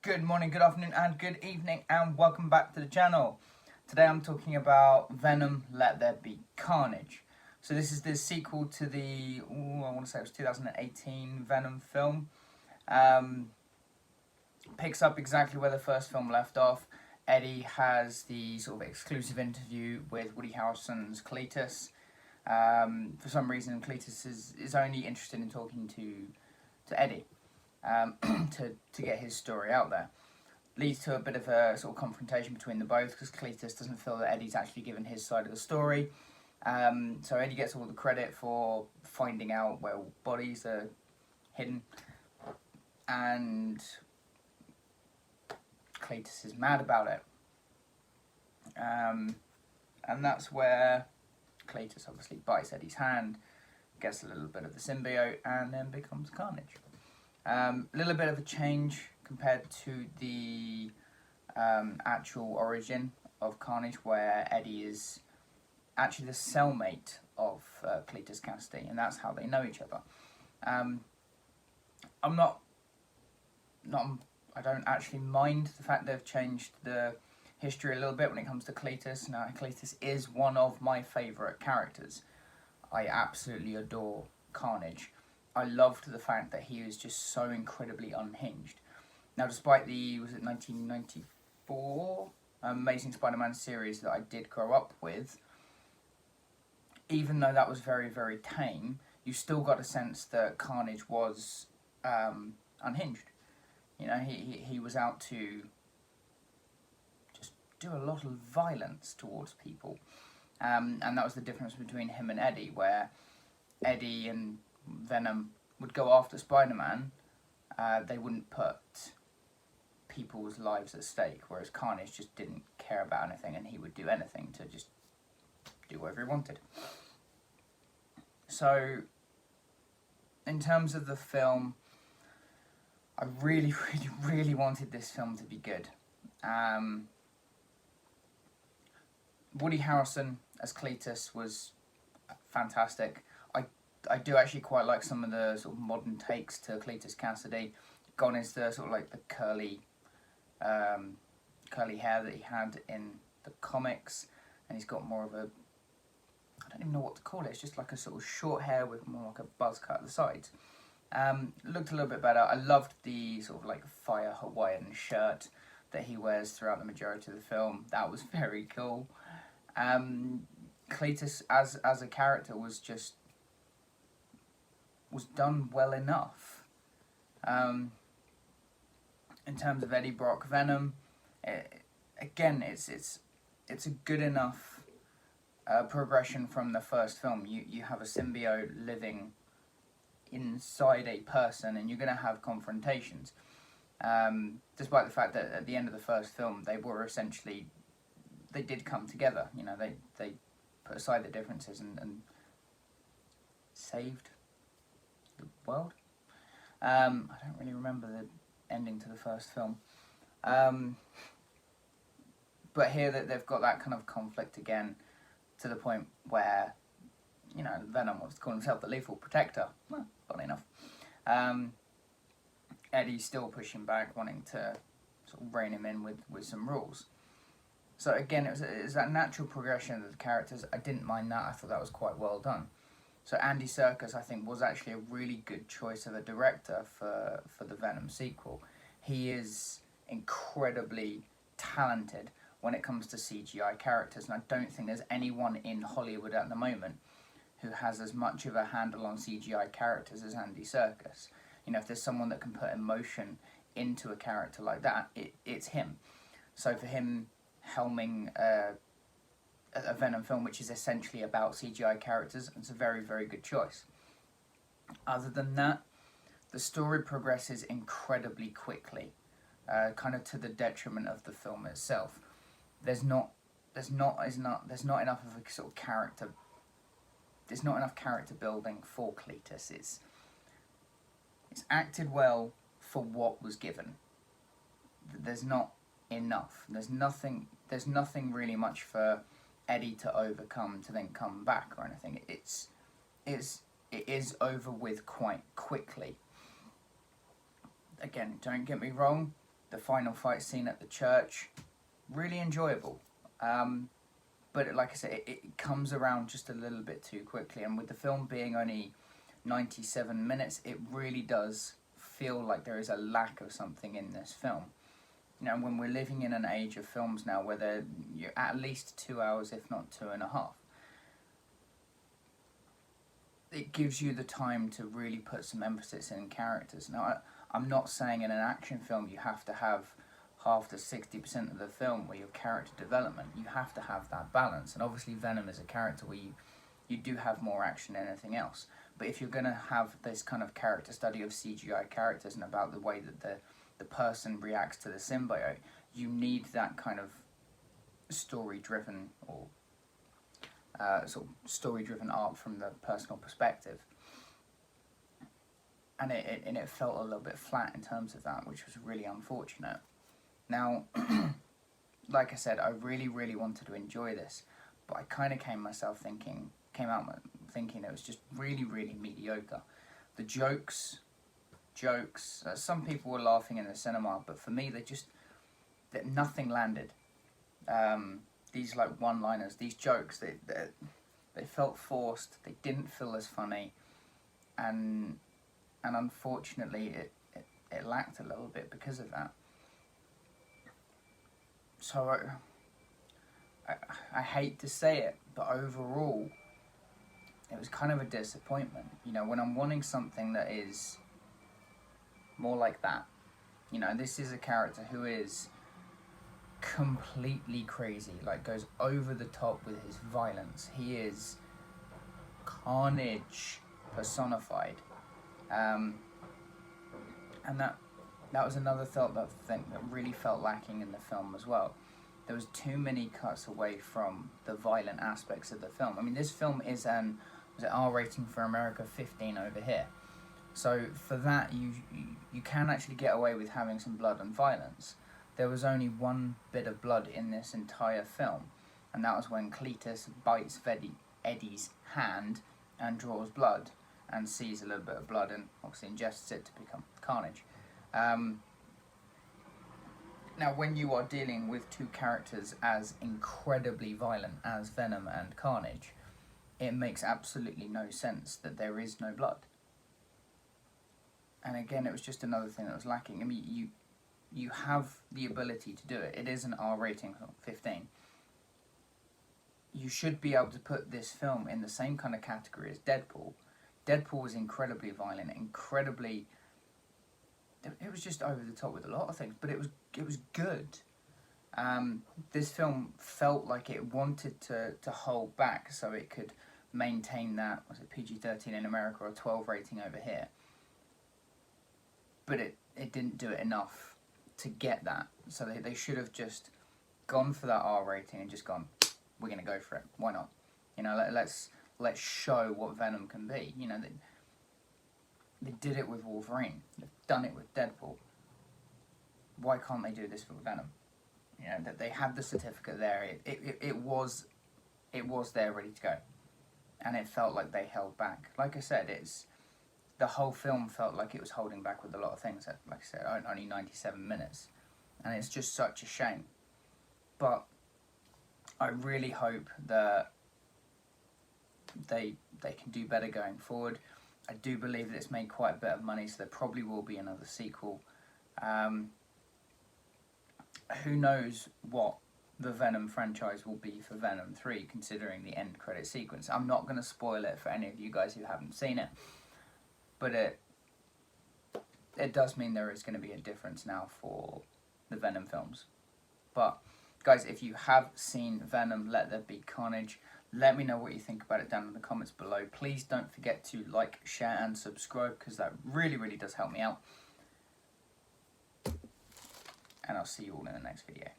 Good morning, good afternoon, and good evening, and welcome back to the channel. Today I'm talking about Venom: Let There Be Carnage. So this is the sequel to the, I want to say it was 2018 Venom film. Picks up exactly where the first film left off. Eddie has the sort of exclusive interview with Woody Harrelson's Cletus. For some reason, Cletus is only interested in talking to Eddie. To get his story out there. Leads to a bit of a sort of confrontation between the both because Cletus doesn't feel that Eddie's actually given his side of the story. So Eddie gets all the credit for finding out where bodies are hidden, and Cletus is mad about it. And that's where Cletus obviously bites Eddie's hand, gets a little bit of the symbiote, and then becomes Carnage. A little bit of a change compared to the actual origin of Carnage, where Eddie is actually the cellmate of Cletus Kasady, and that's how they know each other. I don't actually mind the fact they've changed the history a little bit when it comes to Cletus. Now, Cletus is one of my favourite characters. I absolutely adore Carnage. I loved the fact that he was just so incredibly unhinged. Now, despite the, was it 1994 Amazing Spider-Man series that I did grow up with, even though that was very, very tame, you still got a sense that Carnage was unhinged. You know, he was out to just do a lot of violence towards people. And that was the difference between him and Eddie, where Eddie and Venom would go after Spider-Man. They wouldn't put people's lives at stake, whereas Carnage just didn't care about anything, and he would do anything to just do whatever he wanted. So, in terms of the film, I really, really, really wanted this film to be good. Woody Harrelson as Cletus was fantastic. I do actually quite like some of the sort of modern takes to Cletus Kasady. Gone is the sort of like the curly hair that he had in the comics, and he's got more of a, I don't even know what to call it. It's just like a sort of short hair with more like a buzz cut at the sides. Looked a little bit better. I loved the sort of like fire Hawaiian shirt that he wears throughout the majority of the film. That was very cool. Cletus as a character was done well enough. In terms of Eddie Brock Venom, again, it's a good enough progression from the first film. You have a symbiote living inside a person, and you're going to have confrontations. Despite the fact that at the end of the first film, they did come together. You know, they put aside the differences and saved the world. I don't really remember the ending to the first film. But here that they've got that kind of conflict again, to the point where, you know, Venom wants to call himself the Lethal Protector. Well, funny enough. Eddie's still pushing back, wanting to sort of rein him in with some rules. So again, it was that natural progression of the characters. I didn't mind that. I thought that was quite well done. So Andy Serkis, I think, was actually a really good choice of a director for the Venom sequel. He is incredibly talented when it comes to CGI characters, and I don't think there's anyone in Hollywood at the moment who has as much of a handle on CGI characters as Andy Serkis. You know, if there's someone that can put emotion into a character like that, it's him. So for him helming a Venom film, which is essentially about CGI characters, it's a very, very good choice. Other than that, the story progresses incredibly quickly, kind of to the detriment of the film itself. There's not enough of a sort of character. There's not enough character building for Cletus. It's acted well for what was given. There's not enough. There's nothing really much for Eddie to overcome to then come back or anything. It is over with quite quickly. Again, don't get me wrong, The final fight scene at the church, really enjoyable. But like I said, it comes around just a little bit too quickly. And with the film being only 97 minutes, it really does feel like there is a lack of something in this film. You know, when we're living in an age of films now where you're at least 2 hours, if not 2.5, it gives you the time to really put some emphasis in characters. Now, I'm not saying in an action film you have to have half to 60% of the film where your character development. You have to have that balance. And obviously Venom is a character where you do have more action than anything else. But if you're going to have this kind of character study of CGI characters and about the way that the person reacts to the symbiote, you need that kind of story-driven or sort of story-driven art from the personal perspective. And it felt a little bit flat in terms of that, which was really unfortunate. Now, like I said, I really, really wanted to enjoy this, but I kind of came out thinking it was just really, really mediocre. The jokes, some people were laughing in the cinema, but for me, that nothing landed. These like one-liners, these jokes, they felt forced. They didn't feel as funny, and unfortunately, it lacked a little bit because of that. So I hate to say it, but overall, it was kind of a disappointment. You know, when I'm wanting something that is more like that, you know, this is a character who is completely crazy, like goes over the top with his violence. He is carnage personified, and that was another thing that really felt lacking in the film as well. There was too many cuts away from the violent aspects of the film. I mean, this film is an R rating for America, 15 over here. So for that, you can actually get away with having some blood and violence. There was only one bit of blood in this entire film, and that was when Cletus bites Eddie's hand and draws blood and sees a little bit of blood and obviously ingests it to become Carnage. Now, when you are dealing with two characters as incredibly violent as Venom and Carnage, it makes absolutely no sense that there is no blood. And again, it was just another thing that was lacking. I mean, you have the ability to do it. It is an R rating, 15. You should be able to put this film in the same kind of category as Deadpool. Deadpool was incredibly violent, incredibly... It was just over the top with a lot of things, but it was good. This film felt like it wanted to hold back so it could maintain that, was it PG-13 in America or 12 rating over here? But it didn't do it enough to get that. So they should have just gone for that R rating and just gone, we're going to go for it. Why not? You know, let's show what Venom can be. You know, they did it with Wolverine. They've done it with Deadpool. Why can't they do this with Venom? You know, that they had the certificate there. It was there ready to go. And it felt like they held back. Like I said, the whole film felt like it was holding back with a lot of things. Like I said, only 97 minutes. And it's just such a shame. But I really hope that they can do better going forward. I do believe that it's made quite a bit of money, so there probably will be another sequel. Who knows what the Venom franchise will be for Venom 3, considering the end credit sequence. I'm not going to spoil it for any of you guys who haven't seen it, but it does mean there is going to be a difference now for the Venom films. But guys, if you have seen Venom, Let There Be Carnage, let me know what you think about it down in the comments below. Please don't forget to like, share and subscribe, because that really, really does help me out. And I'll see you all in the next video.